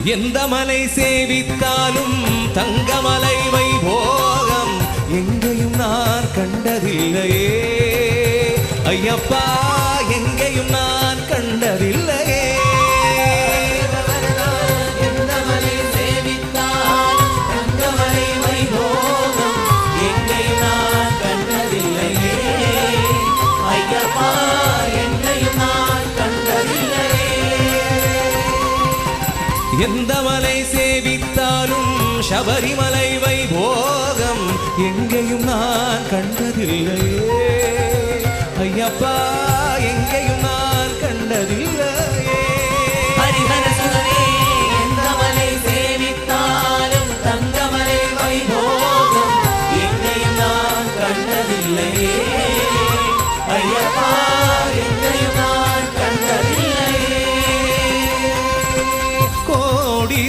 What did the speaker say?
எந்த மலை சேவித்தாலும் தங்கமலை வைபோகம் எங்கேயும் நான் கண்டதில்லையே ஐயப்பா, எங்கேயும் நான் கண்டதில்லையே. எந்த மலை சேவித்தாலும் தங்கமலை வைபோகம் எங்கேயும் நான் கண்டதில்லையே ஐயப்பா, எங்கேயும் நான் கண்டதில்லையே. எந்த மலை சேவித்தாலும் சபரிமலை வைபோகம் எங்கேயும் நான் கண்டதில்லையே ஐயப்பா, எங்கேயும் நான் கண்டதில்லையே. ஹரிஹர சுதனே, எந்த மலை சேவித்தாலும் தங்கமலை வைபோகம் எங்கேயும் நான் கண்டதில்லையே ஐயப்பா, எங்கேயும் நான் கண்டதில்லையே. கோடி